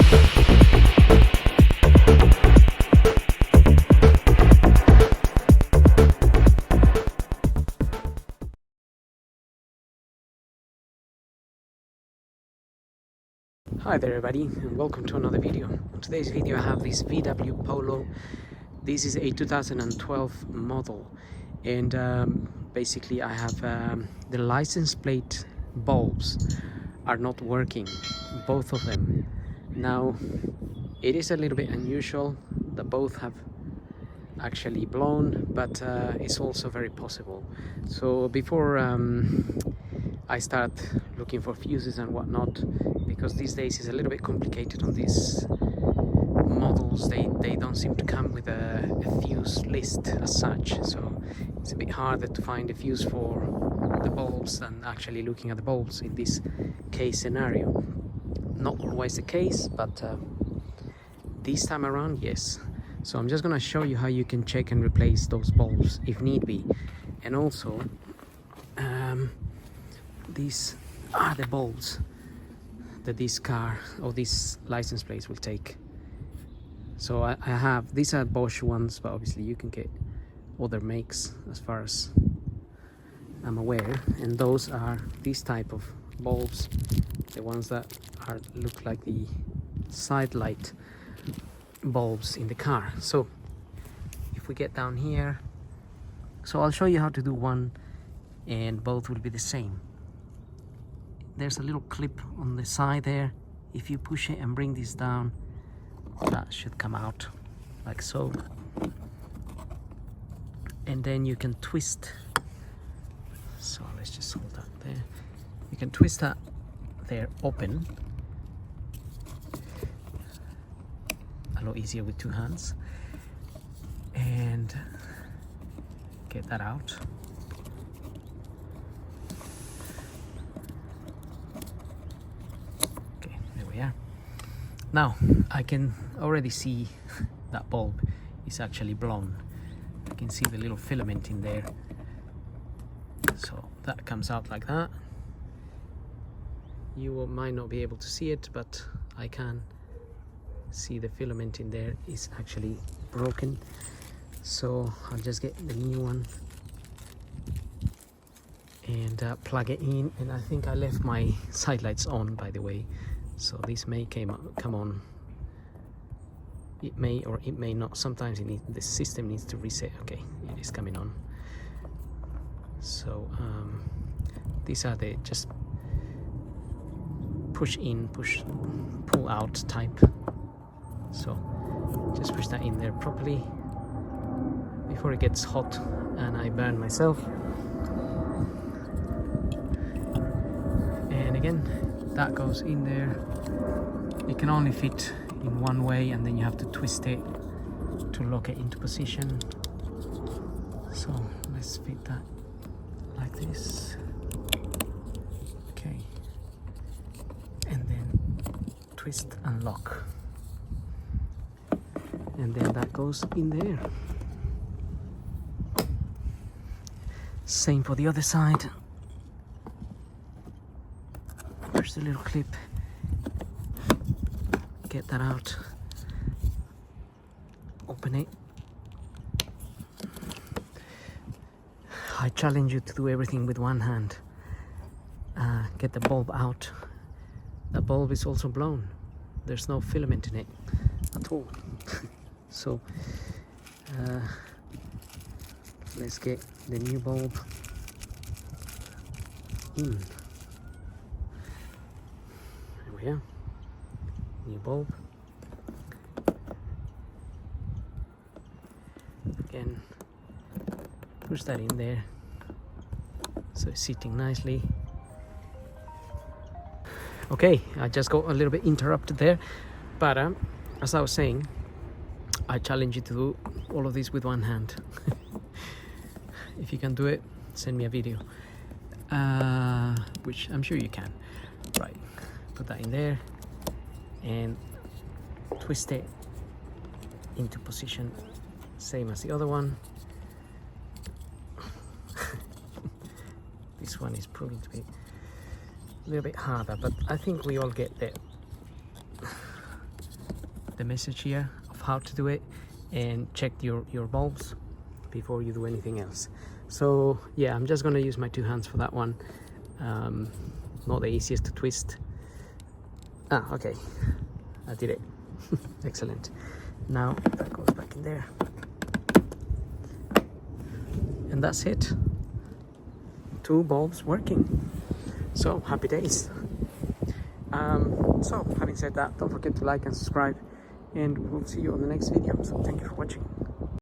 Hi there everybody, and welcome to another video. In today's video I have this VW Polo. This is a 2012 model, and basically I have the license plate bulbs are not working, both of them. Now it is a little bit unusual that both have actually blown, but it's also very possible. So before I start looking for fuses and whatnot, because these days it's a little bit complicated on these models. They don't seem to come with a fuse list as such, so it's a bit harder to find a fuse for the bulbs than actually looking at the bulbs in this case scenario. Not always the case, but this time around, yes. So I'm just gonna show you how you can check and replace those bulbs if need be. And also these are the bulbs that this car or these license plates will take. So I have, these are Bosch ones, but obviously you can get other makes as far as I'm aware, and those are these type of bulbs, the ones that are look like the side light bulbs in the car. So if we get down here, so I'll show you how to do one and both will be the same. There's a little clip on the side there. If you push it and bring this down, that should come out like so, and then you can twist. So let's just hold that there. You can twist that there open, a lot easier with two hands, and get that out. Okay, there we are. Now I can already see that bulb is actually blown. I can see the little filament in there. So that comes out like that. You might not be able to see it, but I can see the filament in there is actually broken. So I'll just get the new one and plug it in. And I think I left my side lights on, by the way, so this may come on. It may or it may not. Sometimes the system needs to reset. Okay, it is coming on. So these are the just push in, pull out type. So just push that in there properly before it gets hot and I burn myself. And again, that goes in there. It can only fit in one way, and then you have to twist it to lock it into position. So let's fit that like this. Okay, and then twist and lock, and then that goes in there. Same for the other side. There's the little clip. Get that out. Open it. I challenge you to do everything with one hand. Get the bulb out. The bulb is also blown. There's no filament in it at all. So let's get the new bulb in. There we are. New bulb. Again, push that in there so it's sitting nicely. Okay, I just got a little bit interrupted there, but as I was saying, I challenge you to do all of this with one hand. If you can do it, send me a video, which I'm sure you can. Right, put that in there and twist it into position, same as the other one. This one is proving to be a little bit harder, but I think we all get there. the message here of how to do it, and check your bulbs before you do anything else. So yeah, I'm just gonna use my 2 hands for that one. Not the easiest to twist. Okay, I did it. Excellent. Now that goes back in there, and that's it. 2 bulbs working. So happy days. So having said that, don't forget to like and subscribe, and we'll see you on the next video. So thank you for watching.